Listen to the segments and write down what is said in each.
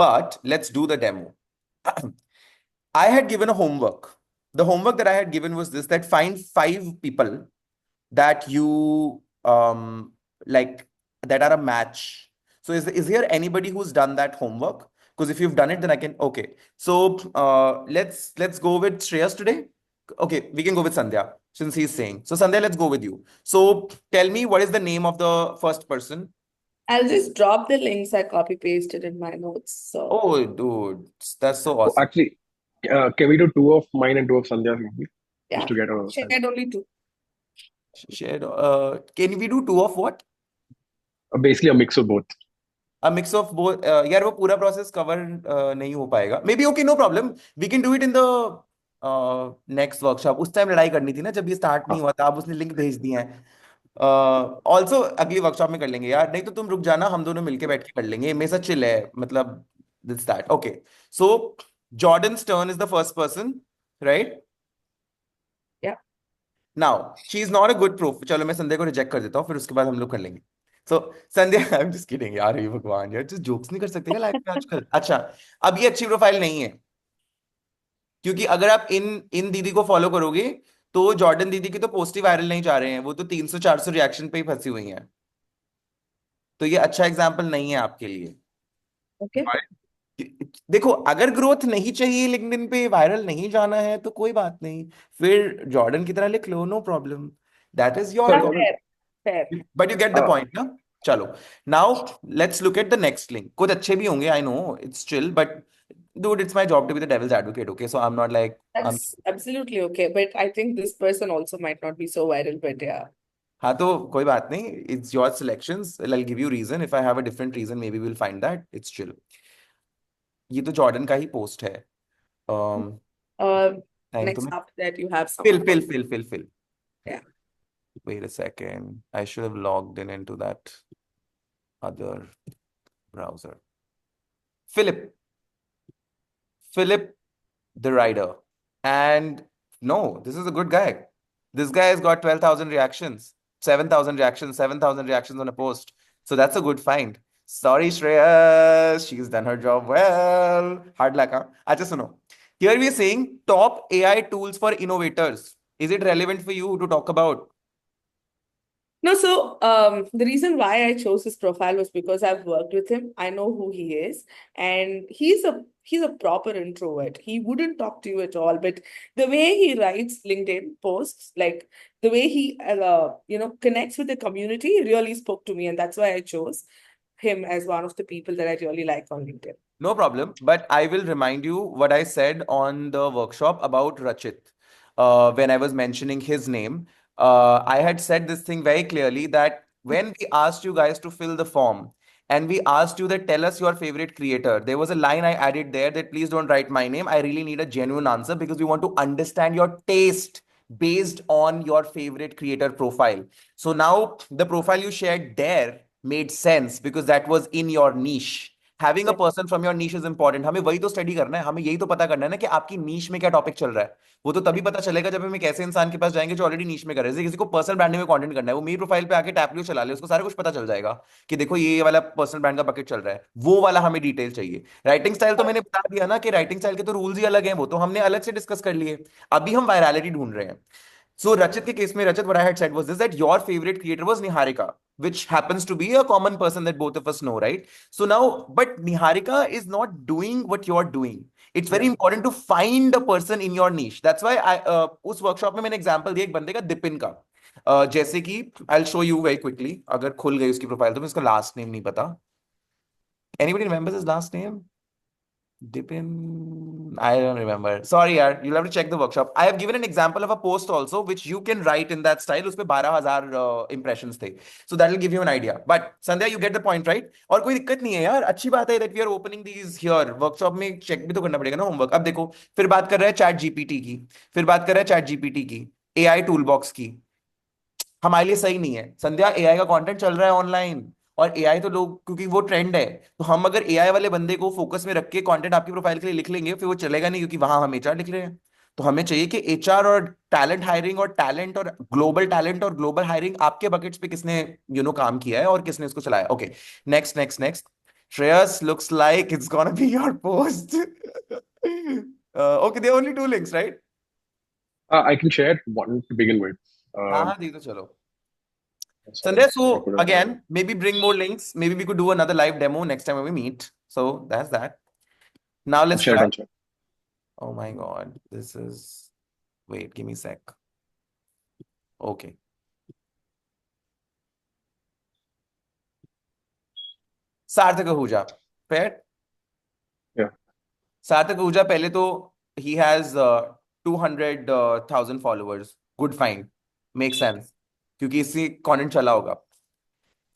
but let's do the demo. I had given a homework. The homework that I had given was this, that find 5 people that you like, that are a match. So is here anybody who's done that homework? Because if you've done it, then I can. Okay. So let's go with Shreyas today. Okay, we can go with Sandhya since he's saying. So Sandhya, let's go with you. So tell me, what is the name of the first person? I'll just drop the links I copy pasted in my notes. So Oh, dude, that's so Oh, awesome. actually, can we do two of mine and two of Sandhya's maybe? Just yeah, to get our sense. shared only two. Share. Can we do two of what? Basically, a mix of both. A mix of both. यार वो पूरा process cover नहीं हो पाएगा. Maybe okay, no problem. We can do it in the next workshop. उस time लड़ाई करनी थी ना जब ये स्टार्ट नहीं हाँ, हुआ था. अब उसने लिंक भेज दिए हैं. ऑल्सो अगली वर्कशॉप में कर लेंगे यार. नहीं तो तुम रुक जाना, हम दोनों मिलके बैठ के कर लेंगे. मेरे साथ चिल है मतलब. This that okay. So Jordan stern is the first person, right? Yeah. Now she is not a good proof. चलो मैं संध्या को रिजेक्ट कर देता हूँ, फिर उसके बाद हम लोग कर लेंगे. सो संध्या, आई एम जस्ट किडिंग यार, ये भगवान यार, जस्ट जोक्स नहीं कर सकते क्या लाइफ में आजकल? अच्छा, अब ये अच्छी प्रोफाइल नहीं है, क्योंकि अगर आप इन इन दीदी को फॉलो करोगे तो जॉर्डन दीदी की तो पोस्ट ही वायरल नहीं जा रहे हैं. वो तो 300-400 रिएक्शन पे ही फंसी हुई हैं. तो ये अच्छा एग्जाम्पल नहीं है आपके लिए. Okay. देखो, अगर ग्रोथ नहीं चाहिए, लिंक्डइन पे वायरल नहीं जाना है, तो कोई बात नहीं. फिर जॉर्डन की तरह लिख लो, no problem. That is your sorry, Yeah, call. fair, fair. But you get the uh, point ना. चलो, now let's look at the next link. कुछ अच्छे भी होंगे, I know it's chill, but dude, it's my job to be the devil's advocate, okay? So I'm not like I'm. That's absolutely okay. But I think this person also might not be so viral, but yeah. हाँ, तो कोई बात नहीं. It's your selections. I'll give you reason. If I have a different reason, maybe we'll find that. It's chill. ये तो Jordan का ही post है. Um, टाइम तो Next मैं. after that, you have fill someone. Fill fill fill fill. Yeah. Wait a second. I should have logged in into that other browser. Philip. Philip the rider. And no, this is a good guy. This guy has got 12,000 reactions, 7,000 reactions, 7,000 reactions on a post. So that's a good find. Sorry, Shreyas. She's done her job well. Hard luck, huh? Acha suno. Here we are saying top AI tools for innovators. Is it relevant for you to talk about? No, so the reason why I chose his profile was because I've worked with him. I know who he is, and he's a proper introvert. He wouldn't talk to you at all, but the way he writes LinkedIn posts, like the way he connects with the community, really spoke to me, and that's why I chose him as one of the people that I really like on LinkedIn. No problem. But I will remind you what I said on the workshop about Rachit. When I was mentioning his name, I had said this thing very clearly, that when we asked you guys to fill the form and we asked you that tell us your favorite creator, there was a line I added there that please don't write my name. I really need a genuine answer because we want to understand your taste based on your favorite creator profile. So now the profile you shared there made sense because that was in your niche. Having a person from your niche is important. हमें वही तो study करना है, हमें यही तो पता करना है ना कि आपकी नीश में क्या टॉपिक चल रहा है. वो तो तभी पता चलेगा जब हम एक ऐसे इंसान के पास जाएंगे जो ऑलरेडी नीश में कर रहे हैं. जैसे किसी को पर्सनल ब्रांडिंग में कंटेंट करना है, वो मेरी प्रोफाइल पे आके टैपलियो चला ले, उसको सारा कुछ पता चल जाएगा कि देखो ये वाला पर्सनल ब्रांड का बकेट चल रहा है. वो वाला हमें डिटेल चाहिए. राइटिंग स्टाइल तो मैंने बता दिया ना कि राइटिंग स्टाइल के तो रूल्स ही अलग हैं, वो तो हमने अलग से डिस्कस कर लिए. अभी हम वायरलिटी ढूंढ रहे हैं. So Rachit के केस में, Rachit, what I had said was this, that your favorite creator was Niharika, which happens to be a common person that both of us know, right? So now, but Niharika is not doing what you're doing. It's very important to find a person in your niche. That's why I उस workshop में मैंने example दिया एक बंदे का, दिपिन का. जैसे कि I'll show you very quickly. अगर खुल गई उसकी प्रोफाइल तो मैं इसका last name नहीं पता. Anybody remembers his last name? Dipin, I don't remember. Sorry, yaar. You'll have to check the workshop. I have given an example of a post also, which you can write in that style. उसपे 12,000 impressions थे. So that will give you an idea. But Sandhya, you get the point, right? और कोई दिक्कत नहीं है यार. अच्छी बात है that we are opening these here. Workshop में check भी तो करना पड़ेगा ना homework. अब देखो, फिर बात कर रहा है चैट जीपीटी की. फिर बात कर रहा है चैट जीपीटी की. एआई टूलबॉक्स की. हमारे लिए सही नहीं है संध्या. एआई का कंटेंट चल रहा है ऑनलाइन, और एआई तो लोग, क्योंकि वो ट्रेंड है, तो हम अगर एआई वाले बंदे को फोकस में रख के कंटेंट आपकी प्रोफाइल के लिए लिख लेंगे, फिर वो चलेगा नहीं, क्योंकि वहां हम एचआर लिख रहे हैं. तो हमें चाहिए कि एचआर और टैलेंट हायरिंग और टैलेंट और ग्लोबल टैलेंट और ग्लोबल हायरिंग, आपके बकेट्स पे किसने काम किया है और किसने इसको चलाया. Okay, next next next. Shreyas, looks like it's gonna be your post. Okay, there are only two links, right? I can share one to begin with. हाँ Um, हाँ दी तो चलो. sorry, Sanjay, I so could have. again, maybe bring more links. Maybe we could do another live demo next time when we meet. So that's that. Now I'll let's share it try. on chat. Oh my God, this is. Wait, give me a sec. Okay. सार्थक Ahuja. Fair? Yeah. सार्थक आहूजा पहले तो he has 200,000 followers. Good find. Makes sense. क्योंकि इससे content चला होगा.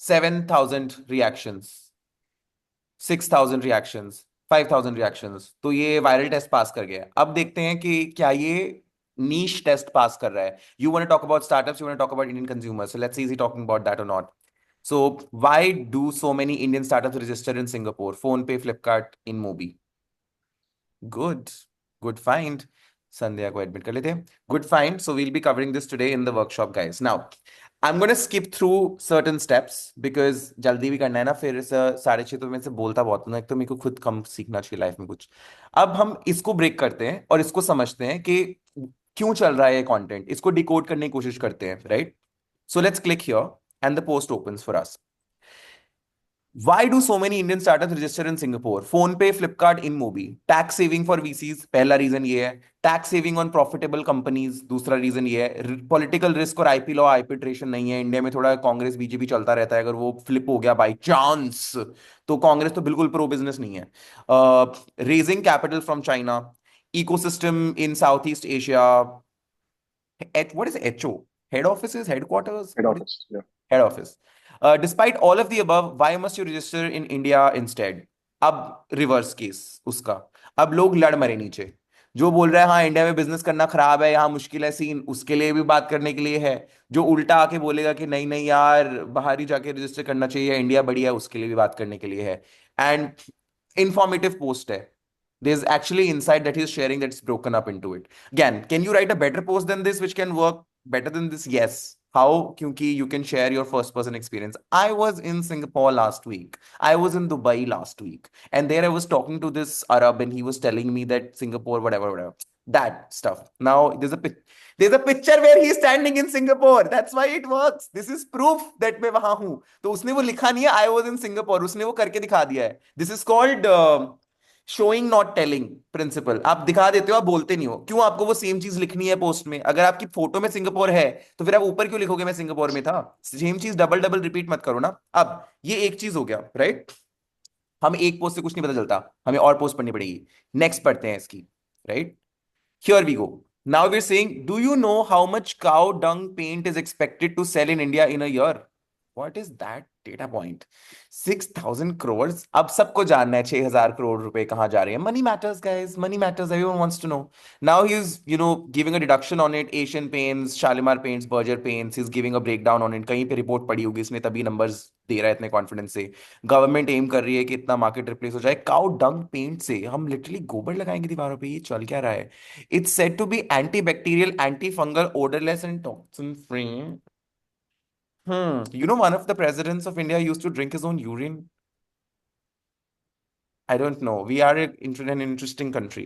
7,000 reactions. 6,000 reactions. 5,000 reactions. तो ये वायरल टेस्ट पास कर गया. अब देखते हैं कि क्या ये नीश टेस्ट पास कर रहा है. You want to talk about startups, you want to talk about Indian consumers, so let's see is he talking about that और not. So why do so many Indian startups register in Singapore? PhonePe, Flipkart, InMobi. Good. Good find. Sandhya को admit कर लेते हैं. Good find. So we'll be covering this today in the workshop, guys. Now, I'm going to skip through certain steps because जल्दी भी करना है ना. फिर 6:30 तो मैं से बोलता बहुत हूं ना. एक तो मेरे को खुद कम सीखना चाहिए लाइफ में कुछ. अब हम इसको ब्रेक करते हैं और इसको समझते हैं कि क्यों चल रहा है ये कंटेंट. इसको डिकोड करने की कोशिश करते हैं, right? So let's click here and the post opens for us. Why do so many Indian startups register in Singapore? PhonePe, Flipkart, InMobi. Tax saving for VCs, पहला रीजन ये है. Tax saving on profitable companies, दूसरा reason ये है. Political risk और IP law arbitration नहीं है. India में थोड़ा कांग्रेस बीजेपी चलता रहता है. अगर वो फ्लिप हो गया बाई चांस तो कांग्रेस तो बिल्कुल प्रो बिजनेस नहीं है. Raising capital from China. Ecosystem in south east Asia. What is HO? Head offices, headquarters? Head What is office. Yeah. head office? Despite all of the above, why must you register in India instead? अब reverse case उसका. अब लोग लड़ मरे नीचे. जो बोल रहा है हाँ इंडिया में बिजनेस करना खराब है, यहाँ मुश्किल है सीन, उसके लिए भी बात करने के लिए है. जो उल्टा आके बोलेगा कि नहीं नहीं यार बाहर ही जाके रजिस्टर करना चाहिए, इंडिया बढ़िया है, उसके लिए भी बात करने के लिए है. एंड इंफॉर्मेटिव पोस्ट है. There's actually insight that he's sharing that's broken up into it. Again, can you write a better post than this, which can work better than this? Yes. How? Kyunki you can share your first person experience. I was in Singapore last week. I was in Dubai last week. And there I was talking to this Arab and he was telling me that Singapore, whatever, whatever. That stuff. Now there's a picture where he's standing in Singapore. That's why it works. This is proof that मैं वहां हूं. तो उसने वो लिखा नहीं है I was in Singapore. उसने वो करके दिखा दिया है. This is called showing not telling principle. आप दिखा देते हो, आप बोलते नहीं हो. क्यों आपको वो सेम चीज लिखनी है पोस्ट में? अगर आपकी फोटो में सिंगापुर है तो फिर आप ऊपर क्यों लिखोगे मैं सिंगापुर में था? सेम चीज डबल डबल रिपीट मत करो ना. अब ये एक चीज हो गया, राइट? हम एक पोस्ट से कुछ नहीं पता चलता, हमें और पोस्ट पढ़नी पड़ेगी. नेक्स्ट पढ़ते हैं इसकी, right? Here we go. Now we are saying, do you know how much cow dung paint is expected to sell in India in a year? What is that data point? 6,000 crores. अब सबको जानना है 6,000 करोड़ रुपए कहाँ जा रहे हैं. Money matters, guys. Money matters. Everyone wants to know. Now he's, giving a deduction on it. Asian Paints, Shalimar Paints, Berger Paints. He's giving a breakdown on it. कहीं पे रिपोर्ट पड़ी होगी इसने, तभी नंबर्स दे रहा है इतने confidence से. गवर्नमेंट एम कर रही है कि इतना मार्केट रिप्लेस हो जाए काउ डंग पेंट से. हम लिटरली गोबर लगाएंगे दीवारों पे? ये चल क्या रहा है? It's said to be anti bacterial, anti fungal, odourless and toxin free. One of the presidents of India used to drink his own urine. I don't know. We are an interesting country.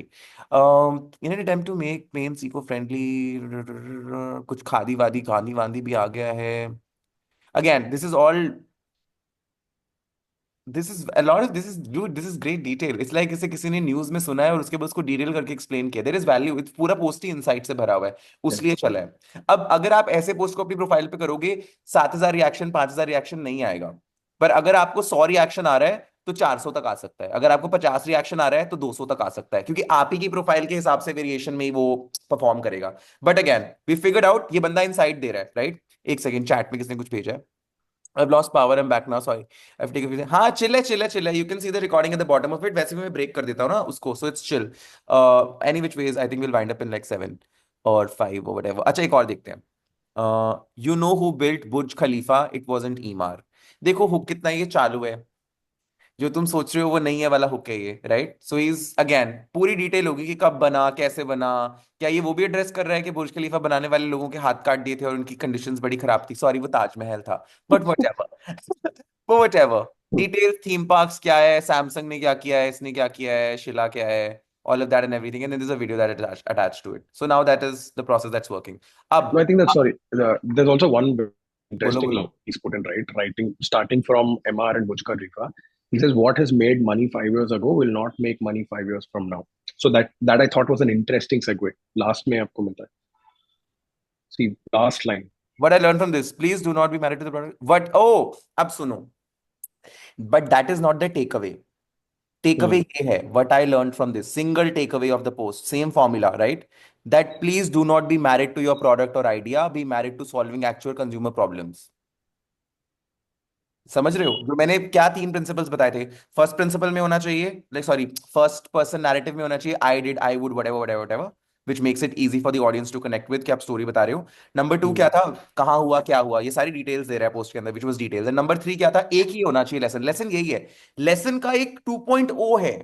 In an attempt to make paints eco-friendly, कुछ खादी वादी गांधी वांदी भी आ गया है. Again, this is great detail. It's like इसे किसी ने news में सुना है और उसके बाद उसको डिटेल करके एक्सप्लेन किया. There is value. इट्स पूरा पोस्ट ही इनसाइट से भरा हुआ है, Yeah. उसलिए चला है. अब अगर आप ऐसे पोस्ट को अपनी प्रोफाइल पे करोगे, 7,000 रिएक्शन, 5,000 रिएक्शन नहीं आएगा. पर अगर आपको 100 रिएक्शन आ रहा है तो 400 तक आ सकता है. अगर आपको 50 रिएक्शन आ रहा है तो 200 तक आ सकता है, क्योंकि आप ही की प्रोफाइल के हिसाब से वेरिएशन में ही वो परफॉर्म करेगा. But again we figured out, ये बंदा इनसाइट दे रहा है, राइट? एक सेकंड, चैट में किसने कुछ भेजा है. I've lost power. I'm back now. Sorry. I've taken a few. हाँ chill है chill है chill है. You can see the recording at the bottom of it. वैसे भी मैं break कर देता हूँ ना उसको. So it's chill. Any which ways, I think we'll wind up in like 7 or 5 or whatever. अच्छा एक और देखते हैं. You know who built Burj Khalifa? It wasn't Emaar. देखो हुक कितना ये चालू है. जो तुम सोच रहे हो वो नहीं है वाला हुक है ये, राइट? सो इज अगेन पूरी डिटेल होगी कि कब बना, कैसे बना. क्या ये वो भी एड्रेस कर रहा है कि बुर्ज खलीफा बनाने वाले लोगों के हाथ काट दिए थे और उनकी कंडीशंस बड़ी खराब थी? सॉरी, वो ताजमहल था. But whatever. वो व्हाटएवर. डिटेल थीम पार्क्स क्या है, सैमसंग ने क्या किया है, इसने क्या किया है, शिला क्या है, all of that and everything, and then there's a video that attached to it. So now that is the process that's working. अब No, I think that, sorry, there's also one बोलो interesting बोलो। line he's put in, right? Writing, starting from MR and Burj Khalifa. He says, what has made money 5 years ago will not make money 5 years from now. So that I thought was an interesting segue. Last में आपको मिलता है. See, last line. What I learned from this, please do not be married to the product. What? Oh, अब सुनो। But that is not the takeaway. Takeaway Hmm. ये है, what I learned from this, single takeaway of the post, same formula, right? That please do not be married to your product or idea, be married to solving actual consumer problems. समझ रहे हो जो मैंने क्या तीन principles बताए थे? First principle में होना चाहिए, like sorry, first person narrative में होना चाहिए I did, I would, whatever whatever whatever, which makes it easy for the audience to connect with कि आप स्टोरी बता रहे हो। नंबर टू क्या Hmm. था, कहाँ हुआ क्या हुआ, ये सारी डिटेल्स दे रहा है पोस्ट के अंदर, which was details. And number three क्या था, एक ही होना चाहिए लेसन। लेसन यही है, लेसन का एक 2.0 है,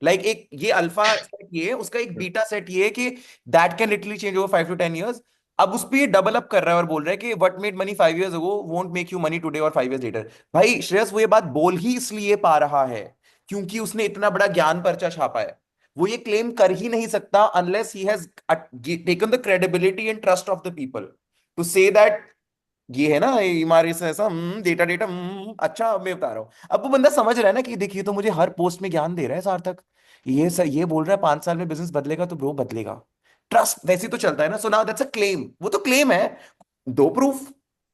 लाइक एक ये अल्फा सेट ये है, उसका एक बीटा सेट ये है कि that can literally change over 5 to 10 years। अब उस पे ये डबल अप कर रहा है और बोल रहा है कि what made money 5 years ago won't make you money today और 5 years later। भाई श्रेयस वो ये बात बोल ही इसलिए पा रहा है क्योंकि उसने इतना बड़ा ज्ञान पर्चा छापा है। वो ये क्लेम कर ही नहीं सकता unless he has taken the credibility and trust of the people to say that ये है ना, ये हमारे से ऐसा डेटा डेटा, अच्छा मैं बता रहा हूँ। अब वो बंदा समझ रहा है ना कि देखिए तो मुझे हर पोस्ट में ज्ञान दे रहा है सार्थक, ये बोल रहा है 5 साल में बिजनेस बदलेगा, तो ब्रो बदलेगा। ट्रस्ट वैसे ही तो चलता है ना। So now that's a claim, वो तो क्लेम है। दो प्रूफ,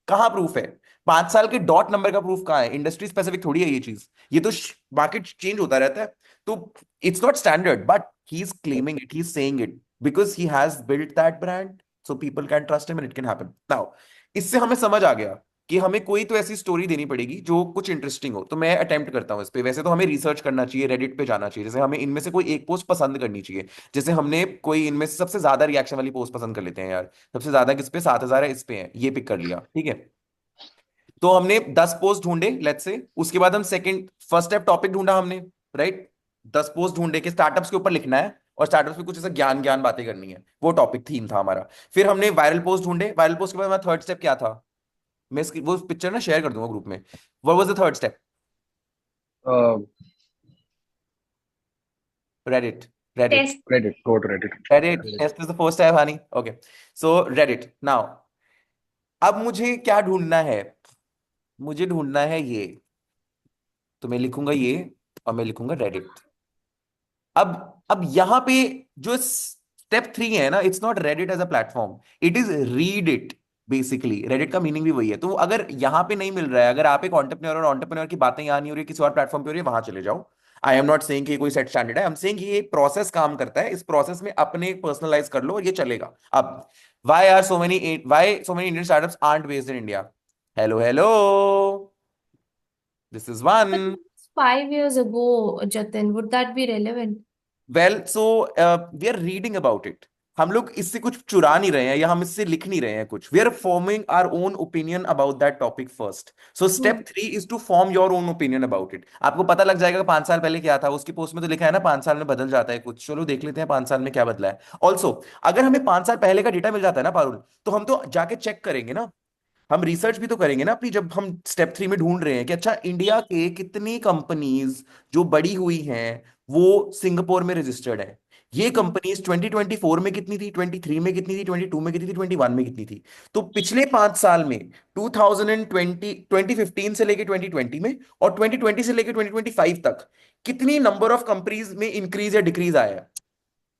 कहाँ प्रूफ है? 5 साल के डॉट नंबर का प्रूफ कहाँ है? इंडस्ट्री स्पेसिफिक थोड़ी है ये चीज, ये तो मार्केट चेंज होता रहता है। तो it's not standard but he is claiming it, he is saying it because he has built that brand, so people can trust him and it can happen. Now इससे हमें समझ आ गया कि हमें कोई तो ऐसी स्टोरी देनी पड़ेगी जो कुछ इंटरेस्टिंग हो। तो मैं अटेम्प्ट करता हूँ इस पे। वैसे तो हमें रिसर्च करना चाहिए, रेडिट पे जाना चाहिए, जैसे हमें इनमें से कोई एक पोस्ट पसंद करनी चाहिए। जैसे हमने कोई इनमें से सबसे ज्यादा रिएक्शन वाली पोस्ट पसंद कर लेते हैं यार, सबसे ज्यादा किस पे, 7,000 है, इस पे है, ये पिक कर लिया, ठीक है। तो हमने 10 पोस्ट ढूंढे लेट्स से, उसके बाद हम सेकंड फर्स्ट स्टेप टॉपिक ढूंढा हमने, राइट। 10 पोस्ट ढूंढे कि स्टार्टअप्स के ऊपर लिखना है और स्टार्टअप्स पे कुछ ऐसा ज्ञान ज्ञान बातें करनी है, वो टॉपिक थीम था हमारा। फिर हमने वायरल पोस्ट ढूंढे, वायरल पोस्ट के बाद हमारा थर्ड स्टेप क्या था? मैं वो पिक्चर ना शेयर कर दूंगा ग्रुप में। What was the third step? Uh, Reddit. Reddit. Test. Reddit. Go to Reddit. Reddit test is the first step honey, okay. So Reddit now, अब मुझे क्या ढूंढना है? मुझे ढूंढना है ये, तो मैं लिखूंगा ये और मैं लिखूंगा रेडिट। अब यहां पे जो स्टेप थ्री है ना, it's not Reddit as a platform, it is read it. Basically Reddit का मीनिंग भी वही है। तो अगर यहां पे नहीं मिल रहा है, अगर आप एक ऑन्टरप्रेन्योर और ऑन्टरप्रेन्योर की बातें यहां नहीं हो रही, किसी और प्लेटफॉर्म पे हो रही है, वहां चले जाओ। आई एम नॉट सेइंग कि कोई सेट स्टैंडर्ड है, आई एम सेइंग कि ये प्रोसेस काम करता है, इस प्रोसेस में अपने पर्सनलाइज कर लो और ये चलेगा। अब why so many Indian startups aren't based in India? Hello hello, this is one. But 5 years ago, Jatin, would that be relevant? Well so we are reading about it. हम लोग इससे कुछ चुरा नहीं रहे हैं या हम इससे लिख नहीं रहे हैं कुछ, we are forming our own opinion about that topic first. So Hmm. Step three is to form your own opinion about it. आपको पता लग जाएगा कि 5 साल पहले क्या था। उसकी पोस्ट में तो लिखा है ना 5 साल में बदल जाता है कुछ, चलो देख लेते हैं 5 साल में क्या बदला है। ऑल्सो अगर हमें 5 साल पहले का डेटा मिल जाता है ना पारुल, तो हम तो जाके चेक करेंगे ना, हम रिसर्च भी तो करेंगे ना अपनी, जब हम स्टेप थ्री में ढूंढ रहे हैं कि अच्छा इंडिया के कितनी कंपनीज जो बड़ी हुई हैं वो सिंगापुर में रजिस्टर्ड है। ये कंपनीज 2024 में कितनी थी, 23 में कितनी थी, 22 में कितनी थी, 21 में कितनी थी। तो पिछले 5 साल में 2015 से लेके 2020 में और 2020 से लेके 2025 तक कितनी नंबर ऑफ कंपनीज में इंक्रीज या डिक्रीज आया है।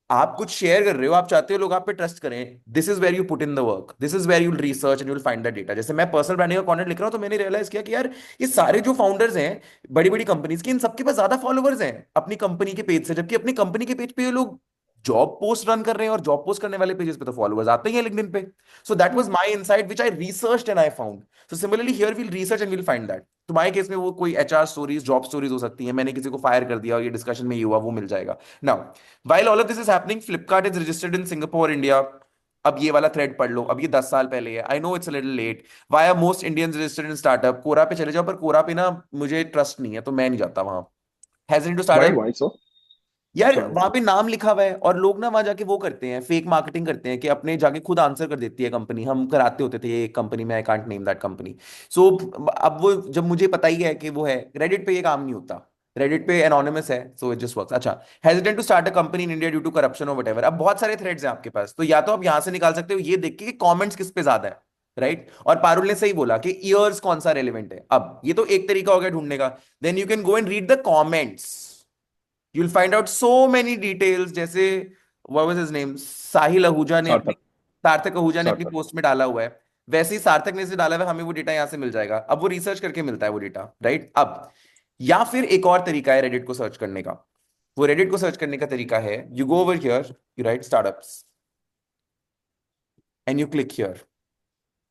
आप कुछ शेयर कर रहे हो, आप चाहते हो लोग आप पे ट्रस्ट करें, this is where you put in the work, this is where you research and you will find the data. जैसे मैं पर्सनल ब्रांडिंग का कंटेंट लिख रहा हूं तो मैंने रियलाइज किया कि यार ये सारे जो फाउंडर्स हैं बड़ी बड़ी कंपनीज के, इन सबके पास ज्यादा फॉलोअर्स हैं अपनी कंपनी के पेज से, जबकि अपनी कंपनी के पेज पे ये लोग जॉब पोस्ट रन कर रहे हैं और जॉब पोस्ट करने वाले पेजेस पे तो फॉलोअर्स आते ही हैं लिंक्डइन पे। So that was Hmm. My insight which I researched and I found. So similarly here we'll research and we'll find that. तुम्हारे केस में वो कोई एचआर स्टोरीज, जॉब स्टोरीज हो सकती है, मैंने किसी को फायर कर दिया और ये डिस्कशन में ये हुआ, वो मिल जाएगा। Now while all of this is happening, Flipkart is registered in Singapore, India. अब ये वाला थ्रेड पढ़ लो, अब ये 10 साल पहले है, I know it's little late. Why are most Indians registered in startup? Quora पे चले जाओ, पर कोरा पे ना मुझे ट्रस्ट नहीं है तो मैं नहीं जाता वहां। Hesitant to Why? Startup. Why so? यार चलो वहां पे नाम लिखा हुआ है और लोग ना वहां जाके वो करते हैं, फेक मार्केटिंग करते हैं कि अपने जाके खुद आंसर कर देती है कंपनी। हम कराते होते थे एक कंपनी में, I can't name that company. So अब वो जब मुझे पता ही है कि वो है, रेडिट पे ये काम नहीं होता। रेडिट पे एनोनिमस है, सो इट जस्ट वर्क्स। अच्छा, hesitant to start a company in India due to corruption और वट। अब बहुत सारे थ्रेड्स हैं आपके पास, तो या तो आप यहां से निकाल सकते हो ये देख के कि कमेंट्स किस पे ज्यादा है, राइट। और पारुल ने सही बोला कि ईयर्स कौन सा रेलिवेंट है। अब ये तो एक तरीका हो गया ढूंढने का। Then you can go and read the comments, you'll find out so many details। जैसे what was his name, साहिल आहूजा ने अपनी, सार्थक सार्थक आहूजा ने अपनी सार्थक पोस्ट में डाला हुआ है, वैसे ही सार्थक ने इसे डाला हुआ है। हमें वो डेटा यहाँ से मिल जाएगा। अब वो रिसर्च करके मिलता है वो डेटा, राइट। अब या फिर एक और तरीका है रेडिट को सर्च करने का। वो रेडिट को सर्च करने का तरीका है, you go over here, you right startups and you click here.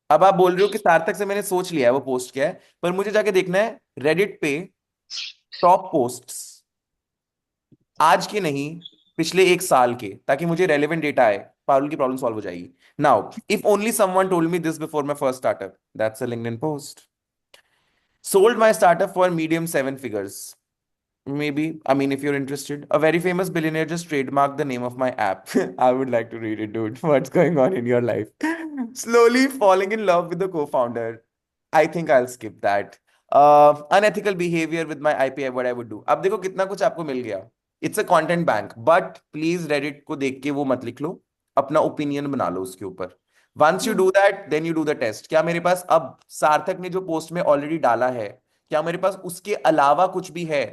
अब आप बोल रहे हो कि सार्थक से मैंने सोच लिया है वो पोस्ट क्या है, पर मुझे जाके देखना है रेडिट पे टॉप पोस्ट्स, आज के नहीं, पिछले एक साल के, ताकि मुझे रेलेवेंट डेटा आए। पारुल की प्रॉब्लम सॉल्व हो जाएगी। Now if only someone told me this before my first startup, that's a LinkedIn post. Sold my startup for medium seven figures. Maybe, I mean, if you're interested, a very famous billionaire just trademarked the name of my app. I would like to read it, dude. What's going on in your life? Slowly falling in love with the co-founder. I think I'll skip that. Unethical behavior with my IPI, what I would do. अब देखो कितना कुछ आपको मिल गया। It's a content bank, but please Reddit को देख के वो मत लिख लो, अपना ओपिनियन बना लो उसके ऊपर। Once you do that, then you do the test। क्या मेरे पास अब सार्थक ने जो पोस्ट में ऑलरेडी डाला है, क्या मेरे पास उसके अलावा कुछ भी है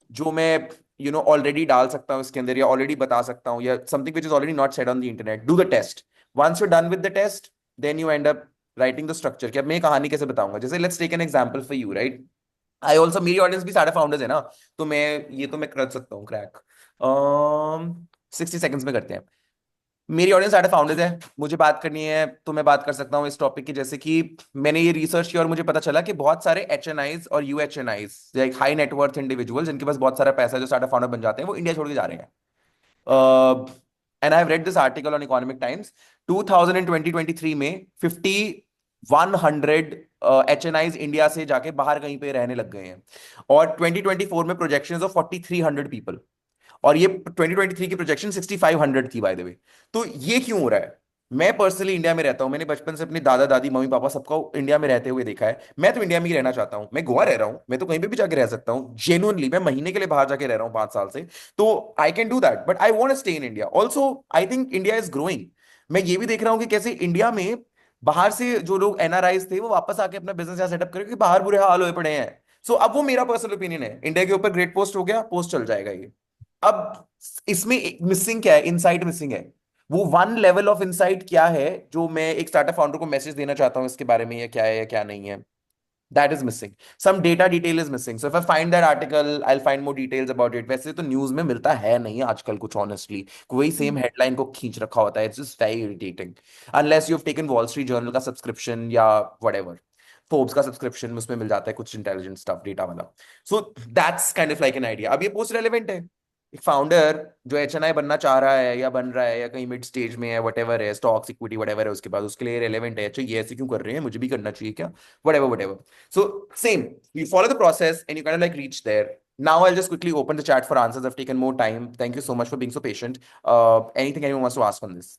जो मैं ऑलरेडी डाल सकता हूँ इसके अंदर, या ऑलरेडी बता सकता हूँ, या something which is already not said on the internet. Do the test. Once you done with the test, then you end up writing the structure. कि अब मैं कहानी कैसे बताऊंगा, जैसे let's take an example for you, right. I also, मेरी audience भी सारे फाउंडर्स है ना, तो मैं ये तो मैं कर सकता हूँ क्रैक। 60 सेकंड्स में करते हैं। मेरी ऑडियंस सारे फाउंडर्स है, मुझे बात करनी है तो मैं बात कर सकता हूँ इस टॉपिक की। जैसे कि मैंने ये रिसर्च किया और मुझे पता चला कि बहुत सारे HNIs और UHNIs, like high net worth individual जिनके पास बहुत सारा पैसा है, जो स्टार्टअप फाउंडर बन जाते हैं, वो इंडिया छोड़ के जा रहे हैं। And I have read this article on economic times. 2023 में 5100 HNIs इंडिया से जाके बाहर कहीं पे रहने लग गए हैं। और 2024 में प्रोजेक्शंस ऑफ 4300 पीपल। और ये 2023 की प्रोजेक्शन 6500 थी बाय द वे। तो ये क्यों हो रहा है? मैं पर्सनली इंडिया में रहता हूं, मैंने बचपन से अपने दादा दादी मम्मी पापा सबको इंडिया में रहते हुए देखा है। मैं तो इंडिया में ही रहना चाहता हूं। मैं गोवा रह रहा हूं, मैं तो कहीं पे भी जाके रह सकता हूं जेन्युइनली। मैं महीने के लिए बाहर जाके रह रहा हूं 5 साल से, तो I can do that, but I want to stay in India also. I think India is growing. मैं ये भी देख रहा हूँ कि कैसे इंडिया में बाहर से जो लोग NRIs थे वो वापस आके अपना बिजनेस यहाँ सेटअप करें, क्योंकि बाहर बुरे हाल हुए पड़े हैं। सो अब वो मेरा पर्सनल ओपिनियन है, इंडिया के ऊपर ग्रेट पोस्ट हो गया, पोस्ट चल जाएगा ये। अब इसमें मिसिंग क्या है? इनसाइट मिसिंग है। वो वन लेवल ऑफ इनसाइट क्या है जो मैं एक स्टार्टअप फाउंडर को मैसेज देना चाहता हूं इसके बारे में, या क्या है या क्या नहीं है, that is missing. Some data detail is missing. So if I find that article, I will find more details about it. वैसे तो न्यूज में मिलता है नहीं आजकल कुछ, ऑनेस्टली कोई सेम हेडलाइन को खींच रखा होता है। It's just very irritating. Unless you have taken wall street journal का सब्सक्रिप्शन या व्हाटएवर, फोर्ब्स का सब्सक्रिप्शन, उसमें मिल जाता है कुछ इंटेलिजेंट स्टफ डेटा वाला। So that's kind of like an idea. अब ये पोस्ट रेलेवेंट है। एक फाउंडर जो HNI बनना चाह रहा है या बन रहा है, या कहीं मिड स्टेज में है, वटेवर है, स्टॉक्स इक्विटी वटेवर है, उसके बाद उसके लिए रेलेवेंट है। अच्छा ये ऐसे क्यों कर रहे हैं, मुझे भी करना चाहिए क्या, whatever whatever. So same, you follow the process and you kind of like reach there. Now I'll just quickly open the chat for answers. I've taken more time. Thank you so much for being so patient. Anything anyone wants to ask on this?